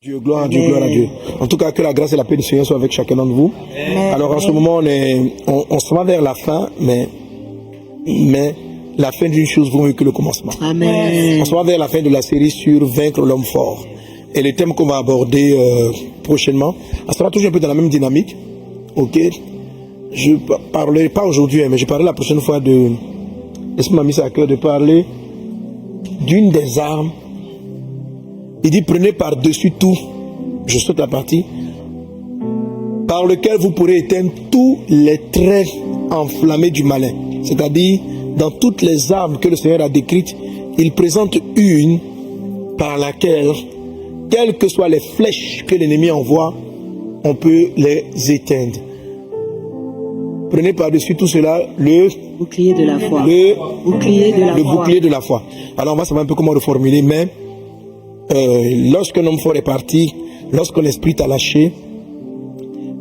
Dieu, gloire à Dieu, gloire à Dieu. En tout cas, que la grâce et la paix du Seigneur soient avec chacun d'entre vous. Alors en ce moment, on se va vers la fin, mais la fin d'une chose vaut mieux que le commencement. Amen. On se va vers la fin de la série sur vaincre l'homme fort. Et le thème qu'on va aborder prochainement, ça sera toujours un peu dans la même dynamique. Ok. Je parlerai pas aujourd'hui, mais je parlerai la prochaine fois de... L'Esprit m'a mis ça à cœur de parler d'une des armes. Il dit, prenez par-dessus tout, je saute la partie, par lequel vous pourrez éteindre tous les traits enflammés du malin. C'est-à-dire, dans toutes les armes que le Seigneur a décrites, il présente une par laquelle, quelles que soient les flèches que l'ennemi envoie, on peut les éteindre. Prenez par-dessus tout cela le bouclier de la foi. Le foi. Bouclier de la foi. Alors on va savoir un peu comment reformuler, mais lorsqu'un homme fort est parti, lorsque l'esprit t'a lâché,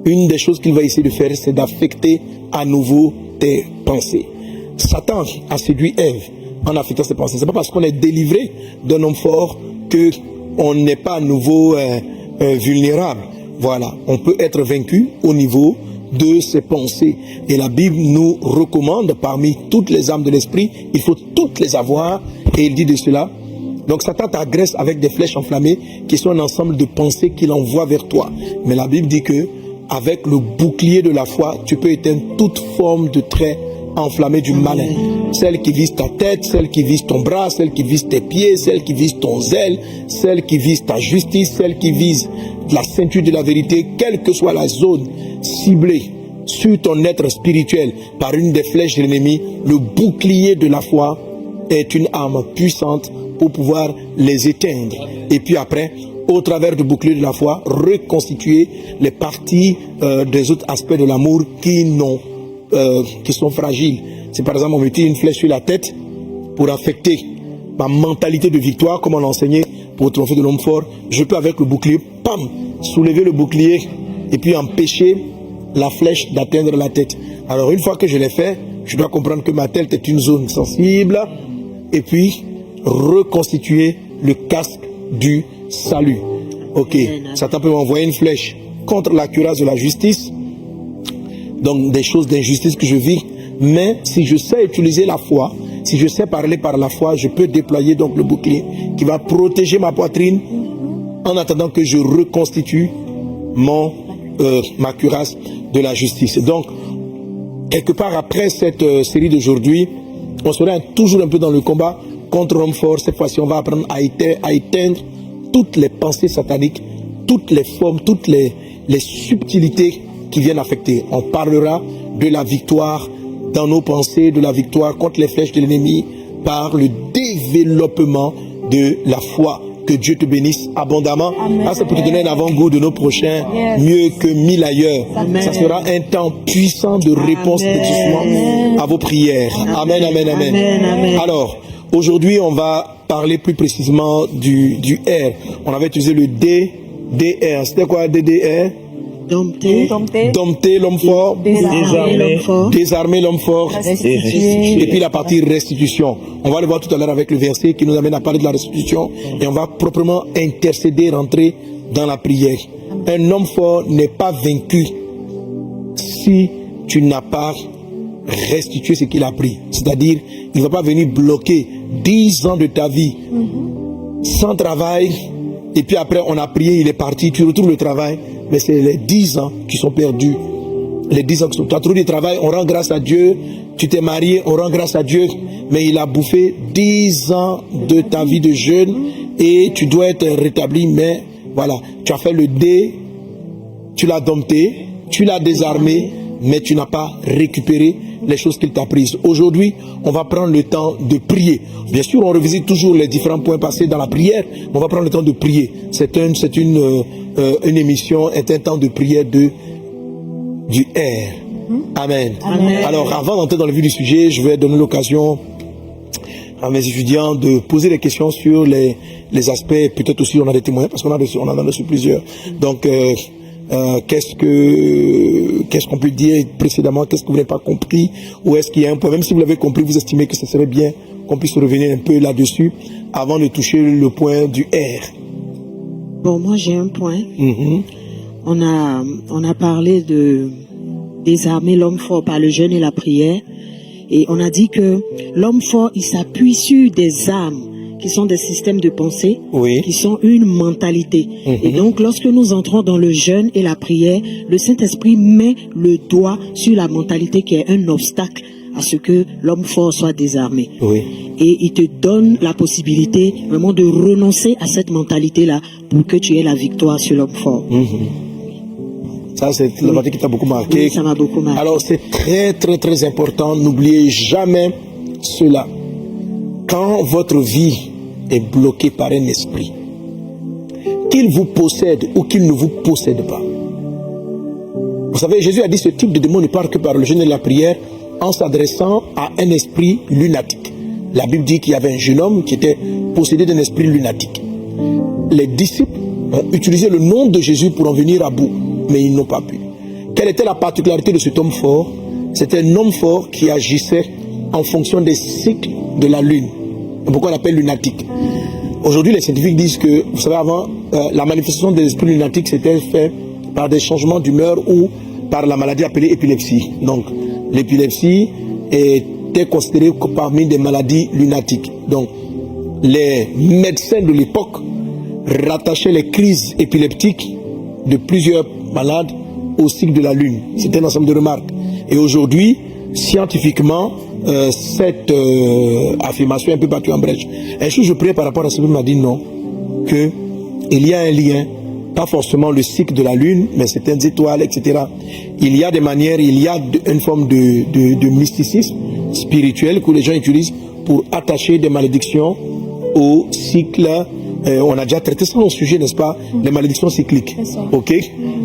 une des choses qu'il va essayer de faire, c'est d'affecter à nouveau tes pensées. Satan a séduit Ève en affectant ses pensées. C'est pas parce qu'on est délivré d'un homme fort que on n'est pas à nouveau vulnérable. Voilà, on peut être vaincu au niveau de ses pensées. Et la Bible nous recommande, parmi toutes les armes de l'esprit, il faut toutes les avoir. Et il dit de cela. Donc Satan t'agresse avec des flèches enflammées qui sont un ensemble de pensées qu'il envoie vers toi. Mais la Bible dit que avec le bouclier de la foi, tu peux éteindre toute forme de trait enflammé du malin. Celle qui vise ta tête, celle qui vise ton bras, celle qui vise tes pieds, celle qui vise ton zèle, celle qui vise ta justice, celle qui vise la ceinture de la vérité, quelle que soit la zone ciblée sur ton être spirituel par une des flèches de l'ennemi, le bouclier de la foi est une arme puissante pour pouvoir les éteindre. Et puis après, au travers du bouclier de la foi, reconstituer les parties des autres aspects de l'amour qui sont fragiles. C'est par exemple, on met une flèche sur la tête pour affecter ma mentalité de victoire, comme on l'a enseigné pour triompher de l'homme fort. Je peux avec le bouclier, pam, soulever le bouclier et puis empêcher la flèche d'atteindre la tête. Alors une fois que je l'ai fait, je dois comprendre que ma tête est une zone sensible et puis reconstituer le casque du salut. Ok, Satan peut m'envoyer une flèche contre la cuirasse de la justice, donc des choses d'injustice que je vis, mais si je sais utiliser la foi, si je sais parler par la foi, je peux déployer donc le bouclier qui va protéger ma poitrine en attendant que je reconstitue ma cuirasse de la justice. Donc, quelque part après cette série d'aujourd'hui, on sera toujours un peu dans le combat contre l'homme fort. Cette fois-ci, on va apprendre à éteindre toutes les pensées sataniques, toutes les formes, toutes les subtilités qui viennent affecter. On parlera de la victoire dans nos pensées, de la victoire contre les flèches de l'ennemi par le développement de la foi. Que Dieu te bénisse abondamment. Ah, c'est pour te donner un avant-goût de nos prochains, mieux que 1000 ailleurs. Amen. Ça sera un temps puissant de réponse d'exaucement à vos prières. Amen, amen, amen. Alors, aujourd'hui, on va parler plus précisément du R. On avait utilisé le DDR. C'était quoi DDR? Dompter l'homme fort, désarmer l'homme fort, et puis la partie restitution. On va le voir tout à l'heure avec le verset qui nous amène à parler de la restitution, et on va proprement intercéder, rentrer dans la prière. Un homme fort n'est pas vaincu si tu n'as pas restitué ce qu'il a pris. C'est-à-dire, il ne va pas venir bloquer 10 ans de ta vie sans travail, et puis après on a prié, il est parti, tu retrouves le travail. Mais c'est les 10 ans qui sont perdus. Les 10 ans qui sont... Tu as trouvé du travail, on rend grâce à Dieu. Tu t'es marié, on rend grâce à Dieu. Mais il a bouffé 10 ans de ta vie de jeune et tu dois être rétabli. Mais voilà, tu as fait le dé, tu l'as dompté, tu l'as désarmé, mais tu n'as pas récupéré les choses qu'il t'a prises. Aujourd'hui, on va prendre le temps de prier. Bien sûr, on revisite toujours les différents points passés dans la prière, mais on va prendre le temps de prier. C'est une émission, est un temps de prière du R. Amen. Amen. Alors, avant d'entrer dans le vif du sujet, je vais donner l'occasion à mes étudiants de poser des questions sur les aspects, peut-être aussi on a des témoins, parce qu'on en a reçu plusieurs. Donc, qu'est-ce qu'on peut dire précédemment, qu'est-ce que vous n'avez pas compris, ou est-ce qu'il y a un point, même si vous l'avez compris, vous estimez que ce serait bien qu'on puisse revenir un peu là-dessus avant de toucher le point du R. Bon, moi j'ai un point. Mhm. On a parlé de désarmer l'homme fort par le jeûne et la prière. Et on a dit que l'homme fort, il s'appuie sur des armes qui sont des systèmes de pensée, Oui. qui sont une mentalité. Et donc, lorsque nous entrons dans le jeûne et la prière, le Saint-Esprit met le doigt sur la mentalité qui est un obstacle à ce que l'homme fort soit désarmé. Oui. Et il te donne la possibilité vraiment de renoncer à cette mentalité-là pour que tu aies la victoire sur l'homme fort. Ça, c'est la partie qui t'a beaucoup marqué. Oui, ça m'a beaucoup marqué. Alors, c'est très, très, très important. N'oubliez jamais cela. Quand votre vie est bloquée par un esprit, qu'il vous possède ou qu'il ne vous possède pas. Vous savez, Jésus a dit ce type de démon ne part que par le jeûne et la prière en s'adressant à un esprit lunatique. La Bible dit qu'il y avait un jeune homme qui était possédé d'un esprit lunatique. Les disciples ont utilisé le nom de Jésus pour en venir à bout, mais ils n'ont pas pu. Quelle était la particularité de cet homme fort? C'était un homme fort qui agissait en fonction des cycles de la lune. C'est pourquoi on l'appelle lunatique. Aujourd'hui, les scientifiques disent que, vous savez, avant, la manifestation des esprits lunatiques s'était faite par des changements d'humeur ou par la maladie appelée épilepsie. Donc, l'épilepsie était considérée parmi des maladies lunatiques. Donc, les médecins de l'époque rattachaient les crises épileptiques de plusieurs malades au cycle de la lune. C'était un ensemble de remarques. Et aujourd'hui, scientifiquement, cette affirmation est un peu battue en brèche. Un jour, je priais par rapport à ce qu'il m'a dit non, qu'il y a un lien, pas forcément le cycle de la lune, mais certaines étoiles, etc. Il y a des manières, il y a une forme de mysticisme spirituel que les gens utilisent pour attacher des malédictions au cycle. On a déjà traité ça dans le sujet, n'est-ce pas? Les malédictions cycliques. Ok?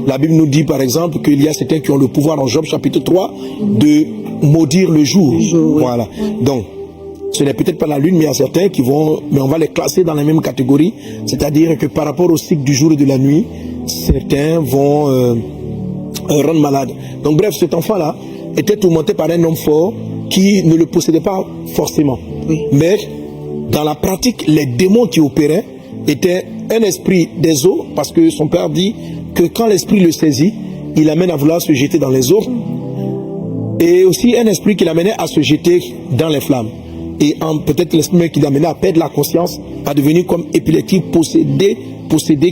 La Bible nous dit par exemple qu'il y a certains qui ont le pouvoir en Job chapitre 3 de maudire le jour. Voilà. Donc, ce n'est peut-être pas la lune, mais il y a certains qui vont, mais on va les classer dans la même catégorie. C'est-à-dire que par rapport au cycle du jour et de la nuit, certains vont rendre malade. Donc bref, cet enfant-là était tourmenté par un homme fort qui ne le possédait pas forcément. Mais dans la pratique, les démons qui opéraient était un esprit des eaux, parce que son père dit que quand l'esprit le saisit, il amène à vouloir se jeter dans les eaux, et aussi un esprit qui l'amenait à se jeter dans les flammes, et peut-être l'esprit qui l'amenait à perdre la conscience, à devenir comme épileptique, possédé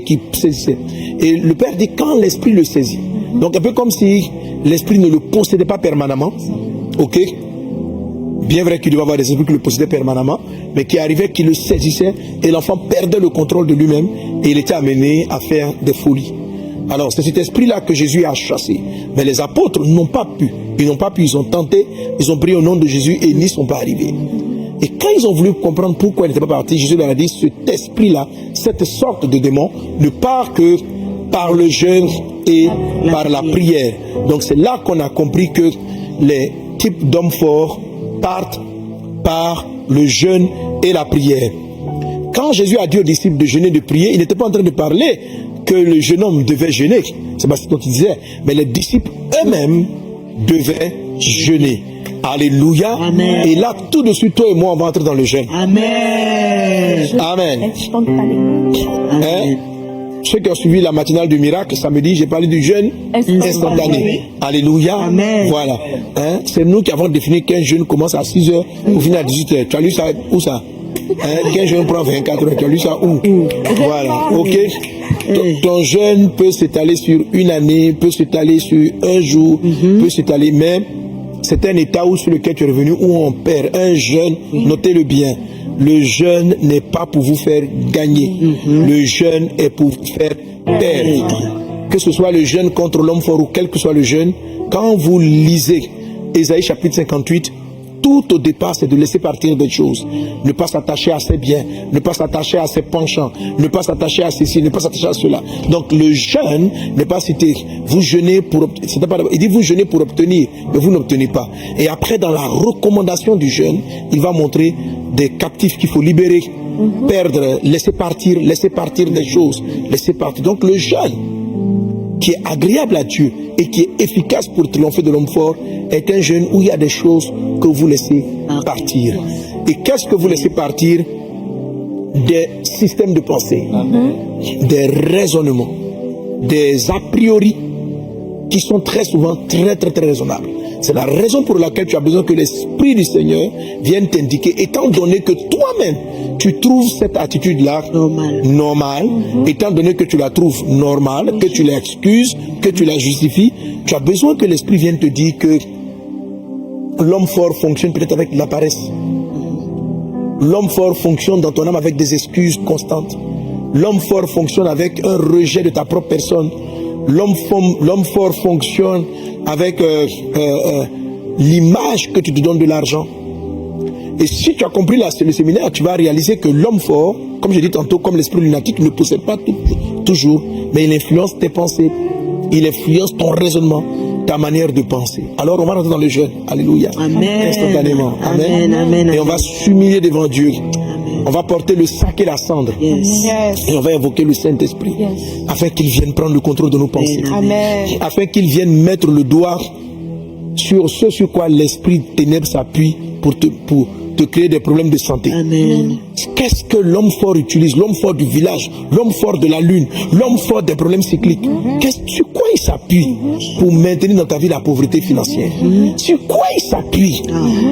qui saisissait. Et le père dit quand l'esprit le saisit, donc un peu comme si l'esprit ne le possédait pas permanemment, ok. Bien vrai qu'il devait avoir des esprits qui le possédaient permanemment, mais qui arrivaient, qui le saisissaient, et l'enfant perdait le contrôle de lui-même, et il était amené à faire des folies. Alors, c'est cet esprit-là que Jésus a chassé. Mais les apôtres n'ont pas pu. Ils n'ont pas pu, ils ont tenté, ils ont prié au nom de Jésus, et ils n'y sont pas arrivés. Et quand ils ont voulu comprendre pourquoi ils n'étaient pas partis, Jésus leur a dit, cet esprit-là, cette sorte de démon, ne part que par le jeûne et par la prière. Donc, c'est là qu'on a compris que les types d'hommes forts partent par le jeûne et la prière. Quand Jésus a dit aux disciples de jeûner et de prier, il n'était pas en train de parler que le jeune homme devait jeûner, c'est pas ce qu'il disait, mais les disciples eux-mêmes devaient jeûner. Alléluia. Amen. Et là, tout de suite, toi et moi, on va entrer dans le jeûne. Amen. Amen. Amen. Hein? Ceux qui ont suivi la matinale du miracle, samedi, j'ai parlé du jeûne instantané. Alléluia. Amen. Voilà. Hein? C'est nous qui avons défini qu'un jeûne commence à 6 h pour finir à 18 h. Tu as lu ça où ça? Hein? Qu'un jeûne prend 24 heures. Tu as lu ça où? Voilà. Ok. Ton jeûne peut s'étaler sur une année, peut s'étaler sur un jour, peut s'étaler, mais c'est un état où, sur lequel tu es revenu, où on perd. Un jeûne, notez-le bien. Le jeûne n'est pas pour vous faire gagner. Le jeûne est pour vous faire perdre. Que ce soit le jeûne contre l'homme fort ou quel que soit le jeûne, quand vous lisez Ésaïe chapitre 58, tout au départ, c'est de laisser partir des choses. Ne pas s'attacher à ses biens, ne pas s'attacher à ses penchants, ne pas s'attacher à ceci, ne pas s'attacher à cela. Donc le jeûne n'est pas cité. Vous jeûnez pour obtenir. Il dit vous jeûnez pour obtenir, mais vous n'obtenez pas. Et après, dans la recommandation du jeûne, il va montrer des captifs qu'il faut libérer, perdre, laisser partir des choses, laisser partir. Donc le jeûne, qui est agréable à Dieu et qui est efficace pour triompher de l'homme fort, est un jeûne où il y a des choses que vous laissez partir. Et qu'est-ce que vous laissez partir? des systèmes de pensée, des raisonnements, des a priori qui sont très souvent très raisonnables. C'est la raison pour laquelle tu as besoin que l'Esprit du Seigneur vienne t'indiquer, étant donné que toi-même, tu trouves cette attitude-là normale, étant donné que tu la trouves normale, que tu l'excuses, que tu la justifies, tu as besoin que l'Esprit vienne te dire que l'homme fort fonctionne peut-être avec la paresse. L'homme fort fonctionne dans ton âme avec des excuses constantes. L'homme fort fonctionne avec un rejet de ta propre personne. L'homme fort fonctionne avec l'image que tu te donnes de l'argent. Et si tu as compris le séminaire, tu vas réaliser que l'homme fort, comme je dis tantôt, comme l'esprit lunatique, ne possède pas toujours, mais il influence tes pensées, il influence ton raisonnement, ta manière de penser. Alors on va rentrer dans le jeûne. Alléluia. Amen. Instantanément. Amen. Amen. Et on va s'humilier devant Dieu. On va porter le sac et la cendre. Yes. Et on va invoquer le Saint-Esprit. Afin qu'il vienne prendre le contrôle de nos pensées. Amen. Afin qu'il vienne mettre le doigt sur ce sur quoi l'esprit de ténèbres s'appuie pour te créer des problèmes de santé. Amen. Qu'est-ce que l'homme fort utilise? L'homme fort du village, l'homme fort de la lune, l'homme fort des problèmes cycliques. Sur quoi il s'appuie pour maintenir dans ta vie la pauvreté financière? Sur quoi il s'appuie?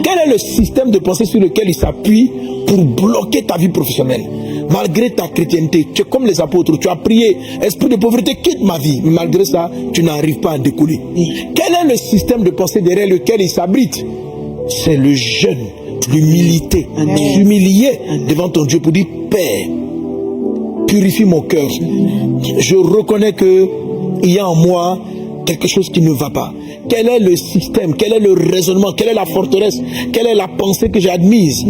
Quel est le système de pensée sur lequel il s'appuie pour bloquer ta vie professionnelle? Malgré ta chrétienté, tu es comme les apôtres, tu as prié, esprit de pauvreté, quitte ma vie. Mais malgré ça, tu n'arrives pas à décoller. Quel est le système de pensée derrière lequel il s'abrite? C'est le jeûne, l'humilité, s'humilier devant ton Dieu pour dire: Père, purifie mon cœur. Je reconnais que il y a en moi quelque chose qui ne va pas. Quel est le système, quel est le raisonnement, quelle est la forteresse, quelle est la pensée que j'ai admise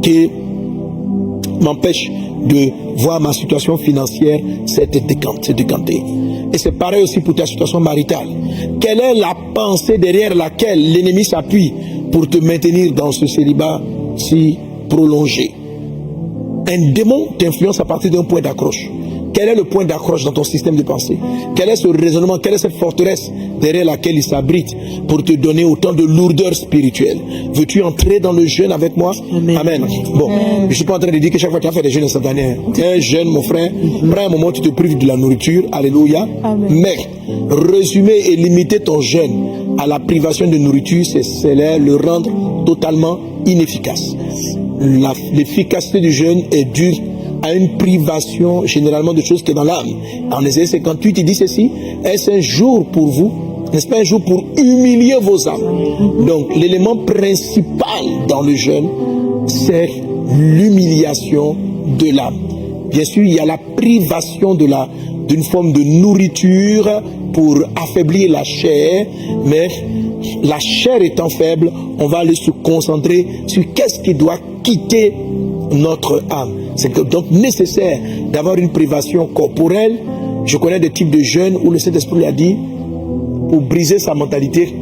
qui m'empêche de voir ma situation financière s'être décantée. Et c'est pareil aussi pour ta situation maritale. Quelle est la pensée derrière laquelle l'ennemi s'appuie pour te maintenir dans ce célibat si prolongé? Un démon t'influence à partir d'un point d'accroche. Quel est le point d'accroche dans ton système de pensée? Quel est ce raisonnement? Quelle est cette forteresse derrière laquelle il s'abrite pour te donner autant de lourdeur spirituelle? Veux-tu entrer dans le jeûne avec moi? Amen. Bon, je ne suis pas en train de dire que chaque fois tu as fait des jeûnes instantanés. Tu es jeune, mon frère. Prends un moment, tu te prives de la nourriture. Alléluia. Mais résumer et limiter ton jeûne à la privation de nourriture, c'est le rendre totalement inefficace. L'efficacité du jeûne est due à une privation généralement de choses qui est dans l'âme. En Ésaïe 58, il dit ceci: est-ce un jour pour vous, n'est-ce pas un jour pour humilier vos âmes? Donc l'élément principal dans le jeûne, c'est l'humiliation de l'âme. Bien sûr, il y a la privation d'une forme de nourriture pour affaiblir la chair, mais la chair étant faible, on va aller se concentrer sur qu'est-ce qui doit quitter notre âme. C'est donc nécessaire d'avoir une privation corporelle. Je connais des types de jeunes où le Saint-Esprit a dit, pour briser sa mentalité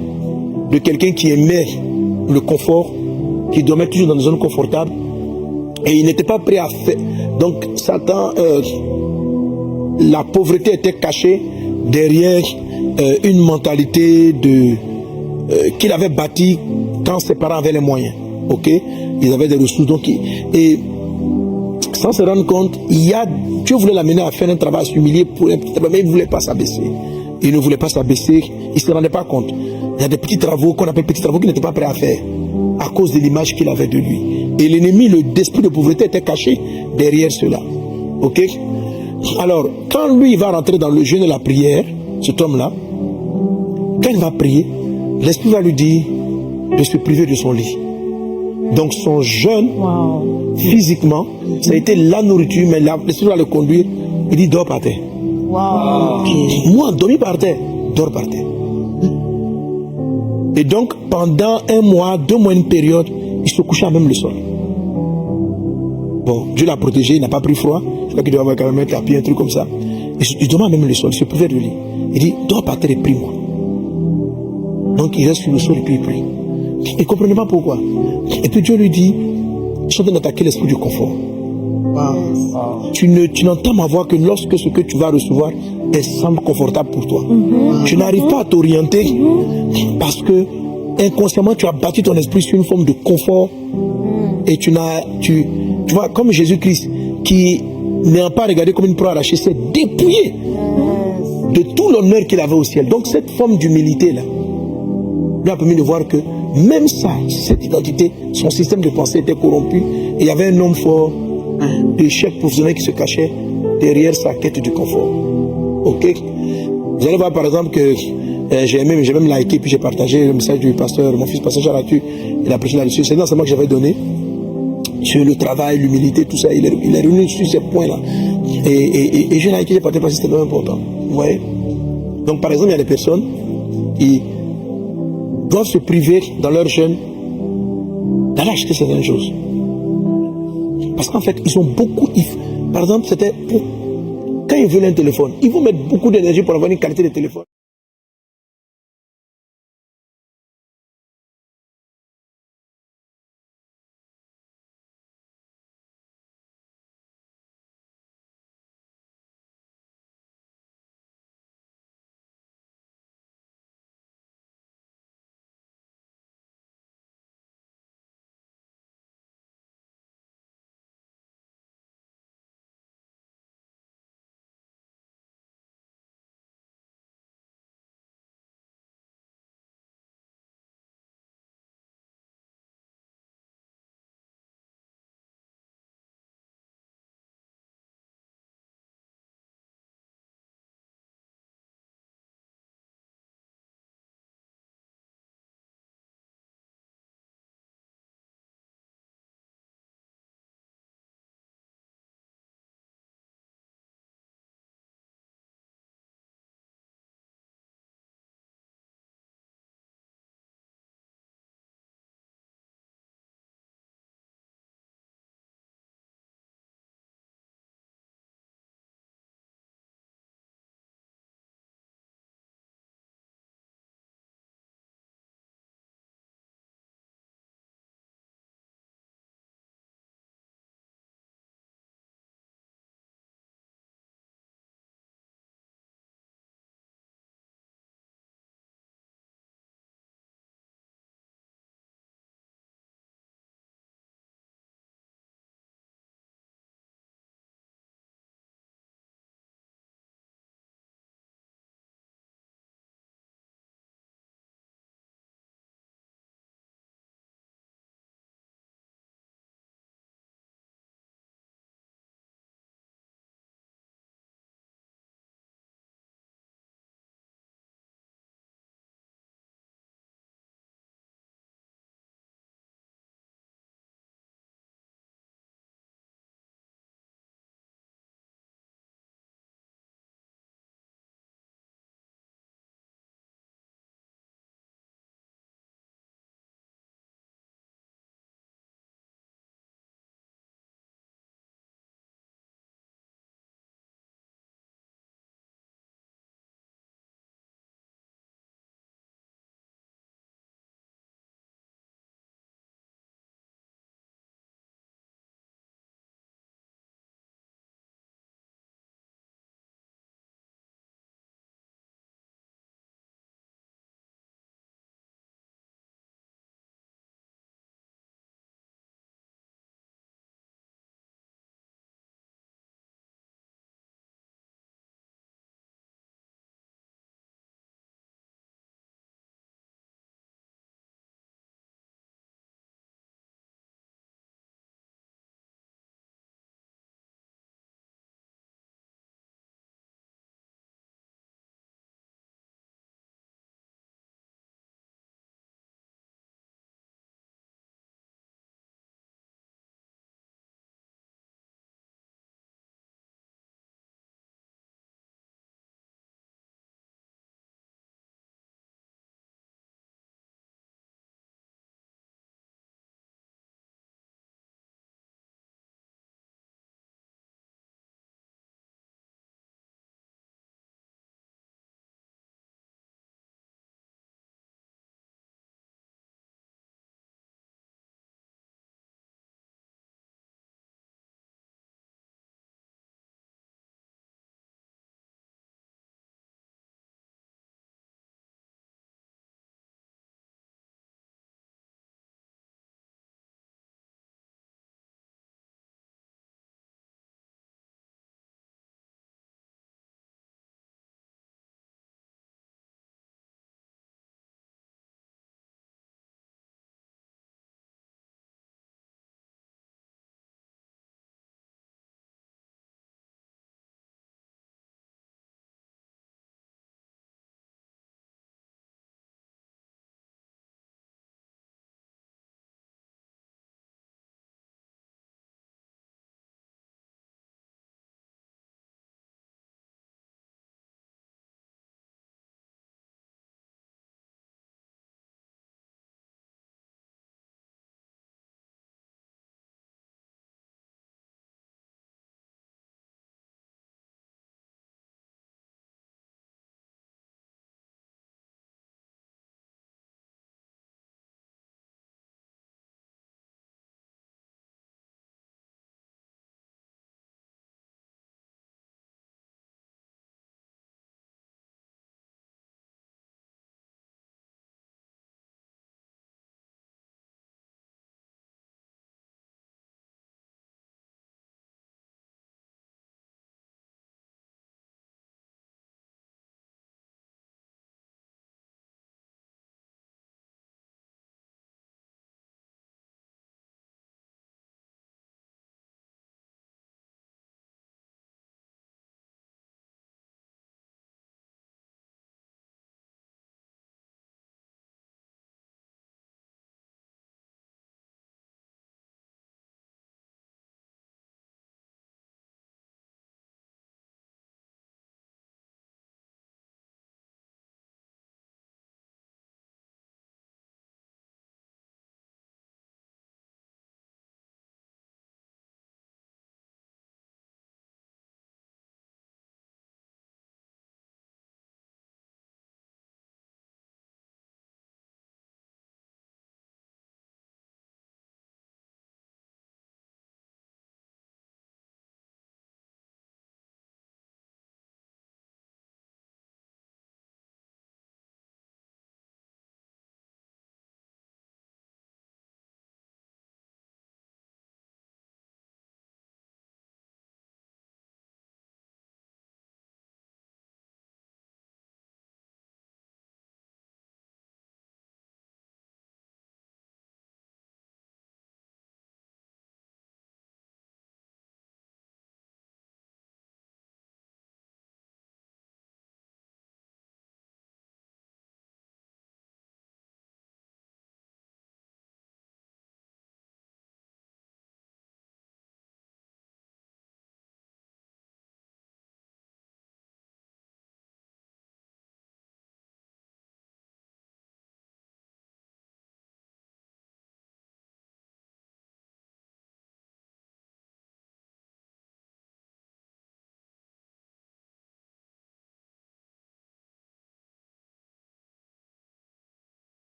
de quelqu'un qui aimait le confort, qui dormait toujours dans une zone confortable, et il n'était pas prêt à faire. Donc Satan, la pauvreté était cachée derrière une mentalité qu'il avait bâtie quand ses parents avaient les moyens. Ok, ils avaient des ressources. Donc, et sans se rendre compte, Dieu voulait l'amener à faire un travail, à s'humilier pour un petit travail, mais il ne voulait pas s'abaisser. Il ne voulait pas s'abaisser, il ne se rendait pas compte. Il y a des petits travaux qu'on appelle petits travaux qu'il n'était pas prêt à faire à cause de l'image qu'il avait de lui. Et l'ennemi, l'esprit de pauvreté était caché derrière cela. Ok? Alors, quand lui il va rentrer dans le jeûne et la prière, cet homme-là, quand il va prier, l'esprit va lui dire de se priver de son lit. Donc son jeûne, physiquement, ça a été la nourriture, mais l'esprit va le conduire. Il dit: dors par terre. Moi, dormir par terre, dors par terre. Et donc, pendant 1 mois, 2 mois, une période, il se couchait à même le sol. Bon, Dieu l'a protégé, il n'a pas pris froid. Je crois qu'il doit avoir quand même un tapis, un truc comme ça. Il dormait à même le sol, il se privait de lui. Il dit: dors par terre et prie-moi. Donc, il reste sur le sol et puis il prie. Il ne comprenait pas pourquoi. Et puis Dieu lui dit: je suis en train d'attaquer l'esprit du confort. Tu n'entends ma voix que lorsque ce que tu vas recevoir semble confortable pour toi. Tu n'arrives pas à t'orienter parce que inconsciemment tu as bâti ton esprit sur une forme de confort et tu vois, comme Jésus-Christ, qui n'a pas regardé comme une proie arrachée, s'est dépouillé de tout l'honneur qu'il avait au ciel. Donc cette forme d'humilité-là lui a permis de voir que même ça, cette identité, son système de pensée était corrompu. Et il y avait un homme fort d'échec professionnel qui se cachait derrière sa quête du confort. Ok? Vous allez voir par exemple que j'ai même liké, puis j'ai partagé le message du pasteur, mon fils pasteur Charatu, il a prêché là-dessus. C'est un enseignement que j'avais donné sur le travail, l'humilité, tout ça. Il est revenu sur ces points-là. Et j'ai liké, j'ai partagé parce que c'était vraiment important. Vous voyez? Donc par exemple, il y a des personnes qui doivent se priver dans leur jeûne d'aller acheter certaines choses. Parce qu'en fait, ils ont beaucoup... Par exemple, c'était pour... Quand ils veulent un téléphone, ils vont mettre beaucoup d'énergie pour avoir une qualité de téléphone.